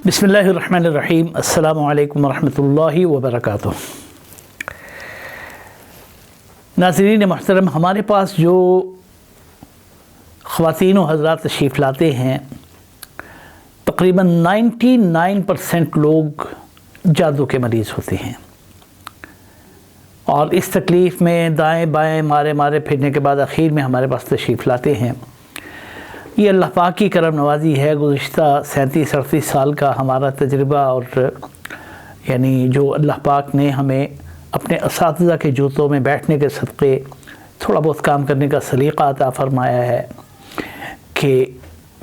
بسم اللہ الرحمن الرحیم۔ السلام علیکم ورحمۃ اللہ وبرکاتہ۔ ناظرین محترم، ہمارے پاس جو خواتین و حضرات تشریف لاتے ہیں، تقریباً 99% لوگ جادو کے مریض ہوتے ہیں، اور اس تکلیف میں دائیں بائیں مارے پھرنے کے بعد آخر میں ہمارے پاس تشریف لاتے ہیں۔ یہ اللہ پاک کی کرم نوازی ہے۔ گزشتہ 37-38 سال کا ہمارا تجربہ، اور یعنی جو اللہ پاک نے ہمیں اپنے اساتذہ کے جوتوں میں بیٹھنے کے صدقے تھوڑا بہت کام کرنے کا سلیقہ عطا فرمایا ہے کہ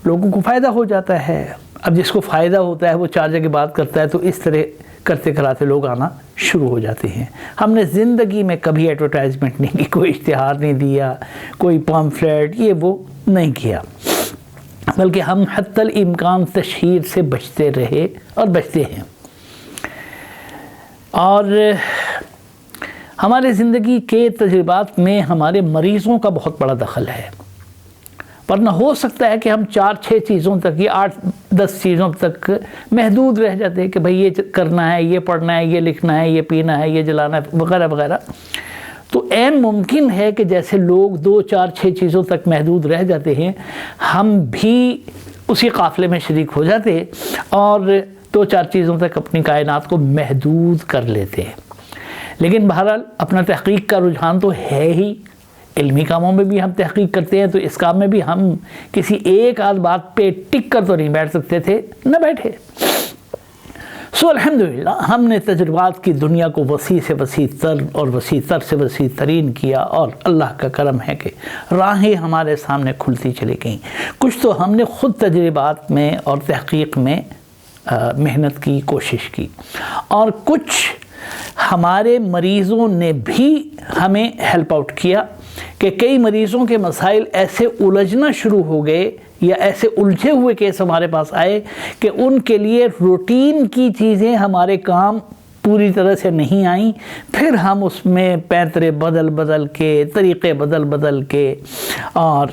لوگوں کو فائدہ ہو جاتا ہے۔ اب جس کو فائدہ ہوتا ہے وہ 4 جگہ بات کرتا ہے، تو اس طرح کرتے کراتے لوگ آنا شروع ہو جاتے ہیں۔ ہم نے زندگی میں کبھی ایڈورٹائزمنٹ نہیں کی، کوئی اشتہار نہیں دیا، کوئی پامفلیٹ یہ وہ نہیں کیا، بلکہ ہم حتی الامکان تشہیر سے بچتے رہے اور بچتے ہیں۔ اور ہمارے زندگی کے تجربات میں ہمارے مریضوں کا بہت بڑا دخل ہے، ورنہ ہو سکتا ہے کہ ہم 4-6 چیزوں تک یا 8-10 چیزوں تک محدود رہ جاتے ہیں کہ بھئی یہ کرنا ہے، یہ پڑھنا ہے، یہ لکھنا ہے، یہ پینا ہے، یہ جلانا ہے وغیرہ وغیرہ۔ تو عین ممکن ہے کہ جیسے لوگ 2-4-6 چیزوں تک محدود رہ جاتے ہیں، ہم بھی اسی قافلے میں شریک ہو جاتے اور 2-4 چیزوں تک اپنی کائنات کو محدود کر لیتے ہیں۔ لیکن بہرحال اپنا تحقیق کا رجحان تو ہے ہی، علمی کاموں میں بھی ہم تحقیق کرتے ہیں، تو اس کام میں بھی ہم کسی ایک آدھ بات پہ ٹک کر تو نہیں بیٹھ سکتے تھے، نہ بیٹھے۔ الحمدللہ ہم نے تجربات کی دنیا کو وسیع سے وسیع تر اور وسیع تر سے وسیع ترین کیا، اور اللہ کا کرم ہے کہ راہیں ہمارے سامنے کھلتی چلی گئیں۔ کچھ تو ہم نے خود تجربات میں اور تحقیق میں محنت کی، کوشش کی، اور کچھ ہمارے مریضوں نے بھی ہمیں ہیلپ آؤٹ کیا کہ کئی مریضوں کے مسائل ایسے الجھنا شروع ہو گئے یا ایسے الجھے ہوئے کیس ہمارے پاس آئے کہ ان کے لیے روٹین کی چیزیں ہمارے کام پوری طرح سے نہیں آئیں۔ پھر ہم اس میں پینترے بدل کے، طریقے بدل کے، اور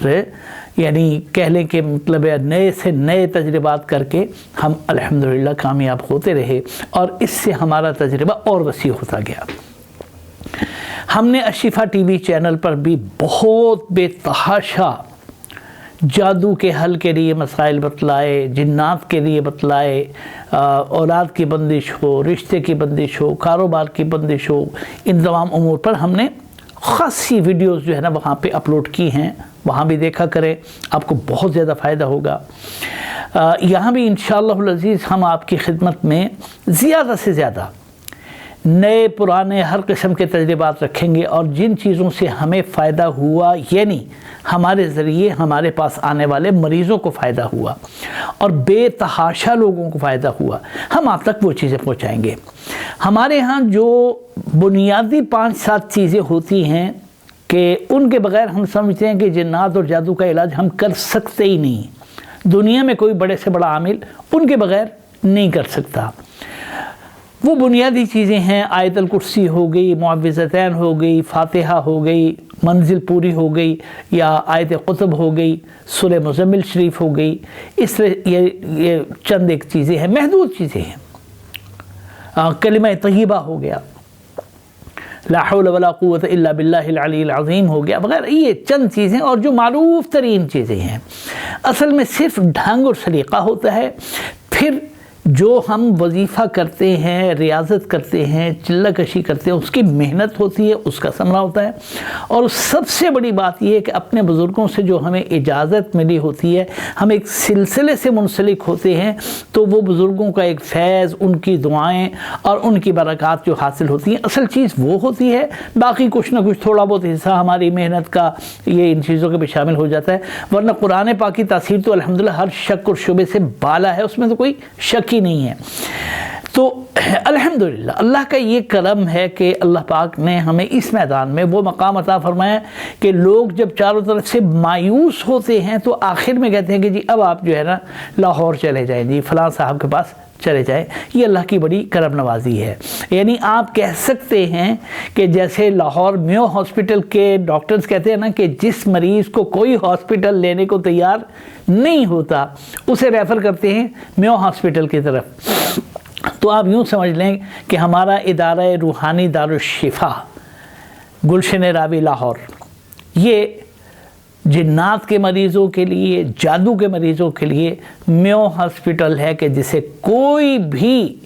یعنی کہہ لیں کہ مطلب نئے سے نئے تجربات کر کے ہم الحمدللہ کامیاب ہوتے رہے، اور اس سے ہمارا تجربہ اور وسیع ہوتا گیا۔ ہم نے الشفا ٹی وی چینل پر بھی بہت بے تحاشا جادو کے حل کے لیے مسائل بتلائے، جنات کے لیے بتلائے، اولاد کی بندش ہو، رشتے کی بندش ہو، کاروبار کی بندش ہو، ان تمام امور پر ہم نے خاصی ویڈیوز جو ہے نا وہاں پہ اپلوڈ کی ہیں، وہاں بھی دیکھا کریں، آپ کو بہت زیادہ فائدہ ہوگا۔ یہاں بھی انشاءاللہ العزیز ہم آپ کی خدمت میں زیادہ سے زیادہ نئے پرانے ہر قسم کے تجربات رکھیں گے، اور جن چیزوں سے ہمیں فائدہ ہوا، یعنی ہمارے ذریعے ہمارے پاس آنے والے مریضوں کو فائدہ ہوا اور بے تحاشا لوگوں کو فائدہ ہوا، ہم آپ تک وہ چیزیں پہنچائیں گے۔ ہمارے ہاں جو بنیادی 5-7 چیزیں ہوتی ہیں کہ ان کے بغیر ہم سمجھتے ہیں کہ جنات اور جادو کا علاج ہم کر سکتے ہی نہیں، دنیا میں کوئی بڑے سے بڑا عامل ان کے بغیر نہیں کر سکتا۔ وہ بنیادی چیزیں ہیں، آیت الکرسی ہو گئی، معوذتین ہو گئی، فاتحہ ہو گئی، منزل پوری ہو گئی، یا آیت قطب ہو گئی، سورہ مزمل شریف ہو گئی۔ اس طرح یہ چند ایک چیزیں ہیں، محدود چیزیں ہیں۔ کلمہ طیبہ ہو گیا، لا حول ولا قوت الا باللہ العلی العظیم ہو گیا وغیرہ، یہ چند چیزیں اور جو معروف ترین چیزیں ہیں۔ اصل میں صرف ڈھنگ اور سلیقہ ہوتا ہے، پھر جو ہم وظیفہ کرتے ہیں، ریاضت کرتے ہیں، چلہ کشی کرتے ہیں، اس کی محنت ہوتی ہے، اس کا ثمرہ ہوتا ہے۔ اور سب سے بڑی بات یہ ہے کہ اپنے بزرگوں سے جو ہمیں اجازت ملی ہوتی ہے، ہم ایک سلسلے سے منسلک ہوتے ہیں، تو وہ بزرگوں کا ایک فیض، ان کی دعائیں اور ان کی برکات جو حاصل ہوتی ہیں، اصل چیز وہ ہوتی ہے۔ باقی کچھ نہ کچھ تھوڑا بہت حصہ ہماری محنت کا یہ ان چیزوں کے بھی شامل ہو جاتا ہے، ورنہ قرآن پاک کی تاثیر تو الحمدللہ ہر شک اور شبے سے بالا ہے، اس میں تو کوئی شک ہی نہیں ہے۔ تو الحمدللہ اللہ کا یہ کرم ہے کہ اللہ پاک نے ہمیں اس میدان میں وہ مقام عطا فرمایا کہ لوگ جب چاروں طرف سے مایوس ہوتے ہیں تو آخر میں کہتے ہیں کہ جی اب آپ جو ہے نا لاہور چلے جائیں، جی فلاں صاحب کے پاس چلے جائیں، یہ اللہ کی بڑی کرم نوازی ہے۔ یعنی آپ کہہ سکتے ہیں کہ جیسے لاہور میو ہاسپٹل کے ڈاکٹرز کہتے ہیں نا کہ جس مریض کو کوئی ہاسپٹل لینے کو تیار نہیں ہوتا اسے ریفر کرتے ہیں میو ہاسپٹل کی طرف، تو آپ یوں سمجھ لیں کہ ہمارا ادارہ روحانی دارالشفا گلشن راوی لاہور یہ جنات کے مریضوں کے لیے، جادو کے مریضوں کے لیے میو ہاسپٹل ہے کہ جسے کوئی بھی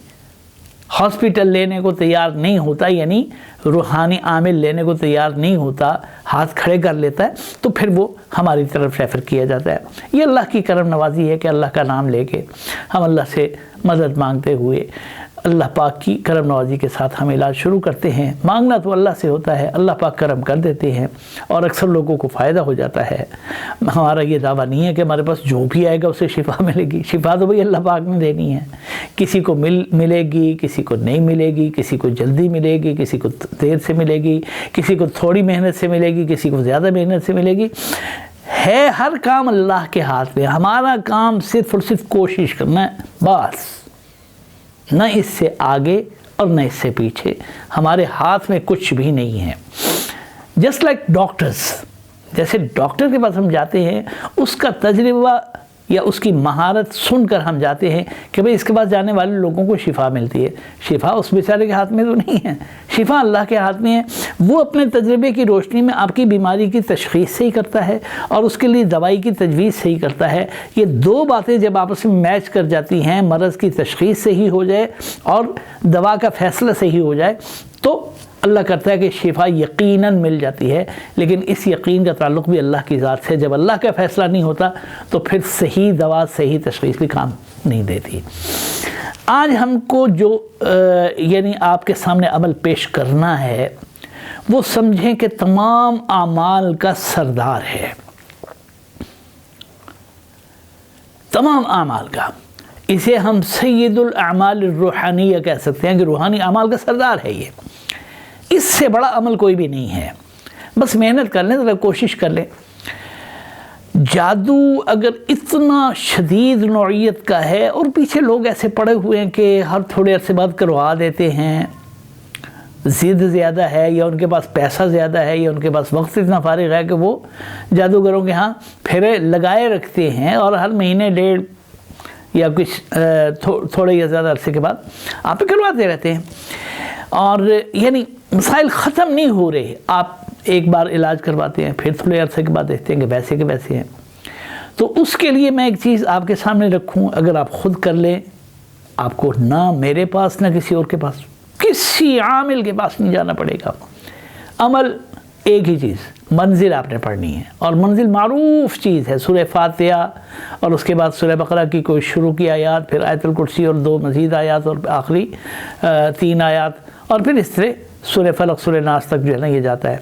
ہاسپٹل لینے کو تیار نہیں ہوتا، یعنی روحانی عامل لینے کو تیار نہیں ہوتا، ہاتھ کھڑے کر لیتا ہے تو پھر وہ ہماری طرف ریفر کیا جاتا ہے۔ یہ اللہ کی کرم نوازی ہے کہ اللہ کا نام لے کے ہم اللہ سے مدد مانگتے ہوئے اللہ پاک کی کرم نوازی کے ساتھ ہم علاج شروع کرتے ہیں۔ مانگنا تو اللہ سے ہوتا ہے، اللہ پاک کرم کر دیتے ہیں اور اکثر لوگوں کو فائدہ ہو جاتا ہے۔ ہمارا یہ دعویٰ نہیں ہے کہ ہمارے پاس جو بھی آئے گا اسے شفا ملے گی، شفا تو بھئی اللہ پاک نے دینی ہے، کسی کو ملے گی، کسی کو نہیں ملے گی، کسی کو جلدی ملے گی، کسی کو دیر سے ملے گی، کسی کو تھوڑی محنت سے ملے گی، کسی کو زیادہ محنت سے ملے گی۔ ہے ہر کام اللہ کے ہاتھ میں، ہمارا کام صرف اور صرف کوشش کرنا ہے بس، نہ اس سے آگے اور نہ اس سے پیچھے، ہمارے ہاتھ میں کچھ بھی نہیں ہے۔ جسٹ لائک ڈاکٹرز، جیسے ڈاکٹر کے پاس ہم جاتے ہیں، اس کا تجربہ یا اس کی مہارت سن کر ہم جاتے ہیں کہ بھئی اس کے پاس جانے والے لوگوں کو شفا ملتی ہے، شفا اس بیچارے کے ہاتھ میں تو نہیں ہے، شفا اللہ کے ہاتھ میں ہے۔ وہ اپنے تجربے کی روشنی میں آپ کی بیماری کی تشخیص صحیح کرتا ہے اور اس کے لیے دوائی کی تجویز صحیح کرتا ہے۔ یہ دو باتیں جب آپس میں میچ کر جاتی ہیں، مرض کی تشخیص صحیح ہو جائے اور دوا کا فیصلہ صحیح ہو جائے، تو اللہ کرتا ہے کہ شفا یقیناً مل جاتی ہے۔ لیکن اس یقین کا تعلق بھی اللہ کی ذات سے، جب اللہ کا فیصلہ نہیں ہوتا تو پھر صحیح دوا صحیح تشخیص بھی کام نہیں دیتی۔ آج ہم کو جو یعنی آپ کے سامنے عمل پیش کرنا ہے وہ سمجھیں کہ تمام اعمال کا سردار ہے، تمام اعمال کا۔ اسے ہم سید الاعمال الروحانیہ کہہ سکتے ہیں کہ روحانی اعمال کا سردار ہے یہ۔ اس سے بڑا عمل کوئی بھی نہیں ہے، بس محنت کر لیں، ذرا کوشش کر لیں۔ جادو اگر اتنا شدید نوعیت کا ہے اور پیچھے لوگ ایسے پڑے ہوئے ہیں کہ ہر تھوڑے عرصے بعد کروا دیتے ہیں، ضد زیادہ ہے یا ان کے پاس پیسہ زیادہ ہے یا ان کے پاس وقت اتنا فارغ ہے کہ وہ جادوگروں کے ہاں پھیرے لگائے رکھتے ہیں اور ہر مہینے ڈیڑھ یا کچھ تھوڑے یا زیادہ عرصے کے بعد آپ پہ کرواتے رہتے ہیں، اور یعنی مسائل ختم نہیں ہو رہے۔ آپ ایک بار علاج کرواتے ہیں، پھر تھوڑے عرصے کے بعد دیکھتے ہیں کہ ویسے کے ویسے ہیں۔ تو اس کے لیے میں ایک چیز آپ کے سامنے رکھوں، اگر آپ خود کر لیں، آپ کو نہ میرے پاس نہ کسی اور کے پاس، کسی عامل کے پاس نہیں جانا پڑے گا۔ عمل ایک ہی چیز، منزل آپ نے پڑھنی ہے، اور منزل معروف چیز ہے، سورہ فاتحہ اور اس کے بعد سورہ بقرہ کی کوئی شروع کی آیات، پھر آیت الکرسی اور 2 مزید آیات اور آخری 3 آیات، اور پھر اس طرح سورہ فلق سورہ ناس تک جو ہے نا یہ جاتا ہے۔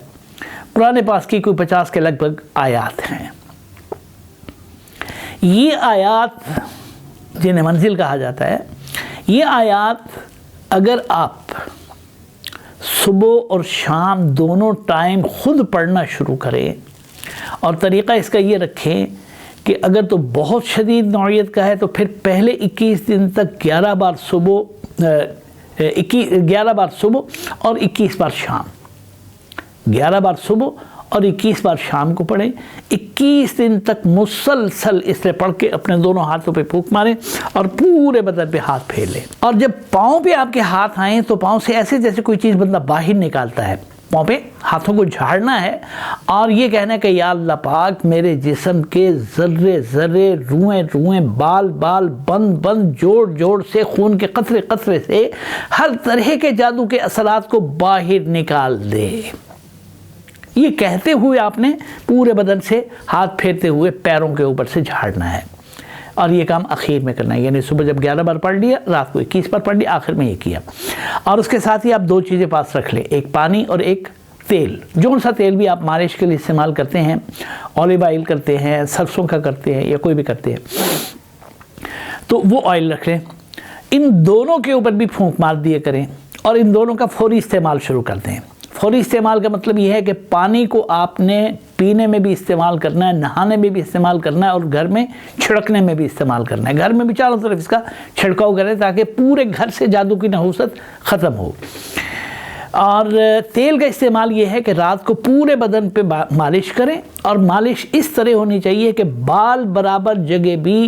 قرآن پاک کی کوئی 50 کے لگ بھگ آیات ہیں۔ یہ آیات جنہیں منزل کہا جاتا ہے، یہ آیات اگر آپ صبح اور شام دونوں ٹائم خود پڑھنا شروع کریں، اور طریقہ اس کا یہ رکھیں کہ اگر تو بہت شدید نوعیت کا ہے تو پھر پہلے 21 دن تک 11 بار صبح اور 21 بار شام، 11 بار صبح اور 21 بار شام کو پڑھیں۔ 21 دن تک مسلسل اس سے پڑھ کے اپنے دونوں ہاتھوں پہ پھونک ماریں اور پورے بدن پہ ہاتھ پھیر لیں، اور جب پاؤں پہ آپ کے ہاتھ آئیں تو پاؤں سے ایسے جیسے کوئی چیز بندہ باہر نکالتا ہے، پاؤں پہ ہاتھوں کو جھاڑنا ہے اور یہ کہنا ہے کہ یا اللہ پاک میرے جسم کے ذرے ذرے، روئیں روئیں، بال بال، بند بند، جوڑ جوڑ سے، خون کے قطرے قطرے سے ہر طرح کے جادو کے اثرات کو باہر نکال دے۔ یہ کہتے ہوئے آپ نے پورے بدن سے ہاتھ پھیرتے ہوئے پیروں کے اوپر سے جھاڑنا ہے، اور یہ کام اخیر میں کرنا ہے، یعنی صبح جب 11 بار پڑھ لیا، رات کو 21 بار پڑھ لیا، آخر میں یہ کیا۔ اور اس کے ساتھ ہی آپ 2 چیزیں پاس رکھ لیں، ایک پانی اور ایک تیل، جو سا تیل بھی آپ مالش کے لیے استعمال کرتے ہیں، اولیو آئل کرتے ہیں، سرسوں کا کرتے ہیں یا کوئی بھی کرتے ہیں، تو وہ آئل رکھ لیں۔ ان دونوں کے اوپر بھی پھونک مار دیا کریں اور ان دونوں کا فوری استعمال شروع کر دیں۔ فوری استعمال کا مطلب یہ ہے کہ پانی کو آپ نے پینے میں بھی استعمال کرنا ہے، نہانے میں بھی استعمال کرنا ہے اور گھر میں چھڑکنے میں بھی استعمال کرنا ہے۔ گھر میں بھی چاروں طرف اس کا چھڑکاؤ کریں تاکہ پورے گھر سے جادو کی نحوست ختم ہو۔ اور تیل کا استعمال یہ ہے کہ رات کو پورے بدن پہ مالش کریں، اور مالش اس طرح ہونی چاہیے کہ بال برابر جگہ بھی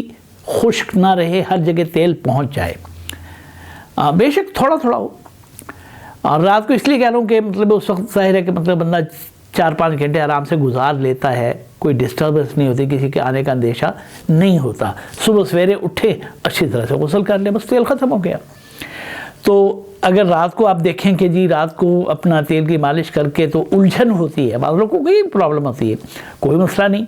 خشک نہ رہے، ہر جگہ تیل پہنچ جائے، بے شک تھوڑا تھوڑا ہو۔ اور رات کو اس لیے کہہ رہا ہوں کہ مطلب اس وقت ظاہر ہے کہ مطلب بندہ 4-5 گھنٹے آرام سے گزار لیتا ہے، کوئی ڈسٹربنس نہیں ہوتی، کسی کے آنے کا اندیشہ نہیں ہوتا۔ صبح سویرے اٹھے اچھی طرح سے غسل کر لیں، بس تیل ختم ہو گیا۔ تو اگر رات کو آپ دیکھیں کہ جی رات کو اپنا تیل کی مالش کر کے تو الجھن ہوتی ہے، بعض لوگوں کو کوئی پرابلم ہوتی ہے، کوئی مسئلہ نہیں۔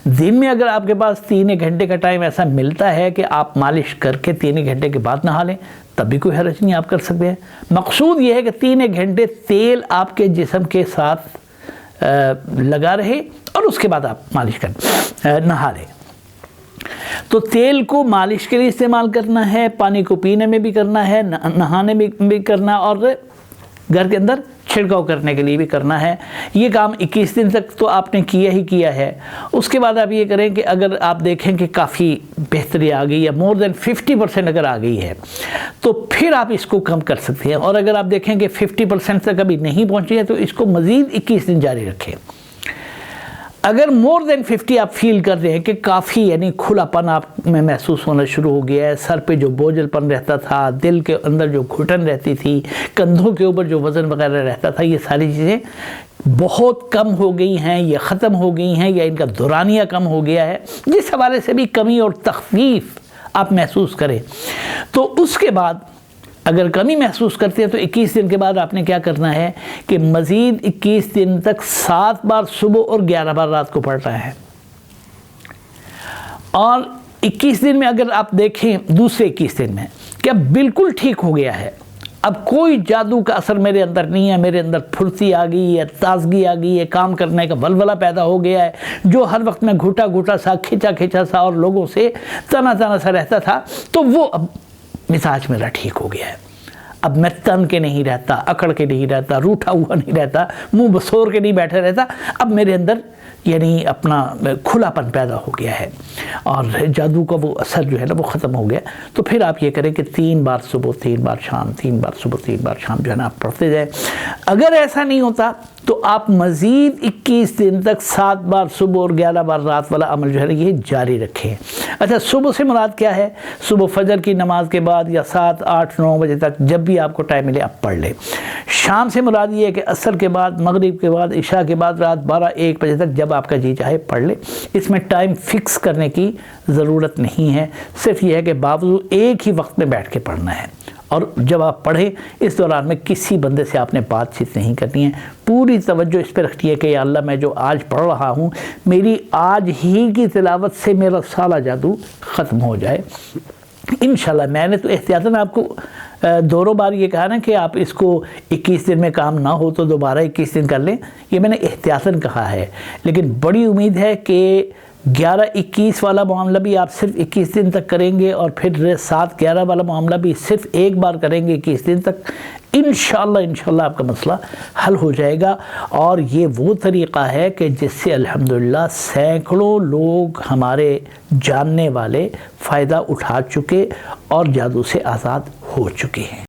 دن میں اگر آپ کے پاس 3 گھنٹے کا ٹائم ایسا ملتا ہے کہ آپ مالش کر کے 3 گھنٹے کے بعد نہا لیں، تب بھی کوئی حرج نہیں، آپ کر سکتے ہیں۔ مقصود یہ ہے کہ 3 گھنٹے تیل آپ کے جسم کے ساتھ لگا رہے اور اس کے بعد آپ مالش کر نہا لیں۔ تو تیل کو مالش کے لیے استعمال کرنا ہے، پانی کو پینے میں بھی کرنا ہے، نہانے میں بھی کرنا ہے، اور گھر کے اندر چھڑکاؤ کرنے کے لیے بھی کرنا ہے۔ یہ کام 21 دن تک تو آپ نے کیا ہی کیا ہے۔ اس کے بعد آپ یہ کریں کہ اگر آپ دیکھیں کہ کافی بہتری آ گئی ہے، مور دین 50% اگر آ گئی ہے، تو پھر آپ اس کو کم کر سکتے ہیں۔ اور اگر آپ دیکھیں کہ 50% تک ابھی نہیں پہنچی ہے تو اس کو مزید 21 دن جاری رکھیں۔ اگر مور دین 50 آپ فیل کر رہے ہیں کہ کافی یعنی کھلا پن آپ میں محسوس ہونا شروع ہو گیا ہے، سر پہ جو بوجھل پن رہتا تھا، دل کے اندر جو گھٹن رہتی تھی، کندھوں کے اوپر جو وزن وغیرہ رہتا تھا، یہ ساری چیزیں بہت کم ہو گئی ہیں، یہ ختم ہو گئی ہیں، یا ان کا دورانیہ کم ہو گیا ہے، جس حوالے سے بھی کمی اور تخفیف آپ محسوس کریں، تو اس کے بعد اگر کمی محسوس کرتے ہیں تو 21 دن کے بعد آپ نے کیا کرنا ہے کہ مزید 21 دن تک 7 بار صبح اور 11 بار رات کو پڑھنا ہے۔ اور 21 دن میں اگر آپ دیکھیں دوسرے 21 دن میں کہ اب بالکل ٹھیک ہو گیا ہے، اب کوئی جادو کا اثر میرے اندر نہیں ہے، میرے اندر پھرتی آ گئی ہے، تازگی آ گئی ہے، کام کرنے کا ولولہ پیدا ہو گیا ہے، جو ہر وقت میں گھٹا گھٹا سا، کھچا کھچا سا اور لوگوں سے تنا تنا سا رہتا تھا، تو وہ اب مزاج میرا ٹھیک ہو گیا ہے۔ اب میں تن کے نہیں رہتا، اکڑ کے نہیں رہتا، روٹھا ہوا نہیں رہتا، منہ بسور کے نہیں بیٹھے رہتا، اب میرے اندر یعنی اپنا کھلا پن پیدا ہو گیا ہے اور جادو کا وہ اثر جو ہے نا وہ ختم ہو گیا۔ تو پھر آپ یہ کریں کہ 3 بار صبح 3 بار شام، 3 بار صبح 3 بار شام جو ہے نا آپ پڑھتے جائیں۔ اگر ایسا نہیں ہوتا تو آپ مزید 21 دن تک 7 بار صبح اور 11 بار رات والا عمل جو ہے نا یہ جاری رکھیں۔ اچھا، صبح سے مراد کیا ہے؟ صبح فجر کی نماز کے بعد یا 7، 8، 9 بجے تک جب بھی آپ کو ٹائم ملے آپ پڑھ لیں۔ شام سے مراد یہ ہے کہ عصر کے بعد، مغرب کے بعد، عشاء کے بعد، رات 12، 1 بجے تک جب آپ کا جی چاہے پڑھ لیں۔ اس میں ٹائم فکس کرنے کی ضرورت نہیں ہے، صرف یہ ہے کہ باوضو ایک ہی وقت میں بیٹھ کے پڑھنا ہے۔ اور جب آپ پڑھیں اس دوران میں کسی بندے سے آپ نے بات چیت نہیں کرنی ہے، پوری توجہ اس پہ رکھنی ہے کہ یا اللہ میں جو آج پڑھ رہا ہوں میری آج ہی کی تلاوت سے میرا سارا جادو ختم ہو جائے انشاءاللہ۔ میں نے تو احتیاطاً آپ کو 2 بار یہ کہا نا کہ آپ اس کو 21 دن میں کام نہ ہو تو دوبارہ 21 دن کر لیں، یہ میں نے احتیاطاً کہا ہے، لیکن بڑی امید ہے کہ 11-21 والا معاملہ بھی آپ صرف 21 دن تک کریں گے اور پھر 7-11 والا معاملہ بھی صرف ایک بار کریں گے 21 دن تک، انشاءاللہ آپ کا مسئلہ حل ہو جائے گا۔ اور یہ وہ طریقہ ہے کہ جس سے الحمدللہ سینکڑوں لوگ ہمارے جاننے والے فائدہ اٹھا چکے اور جادو سے آزاد ہو چکے ہیں۔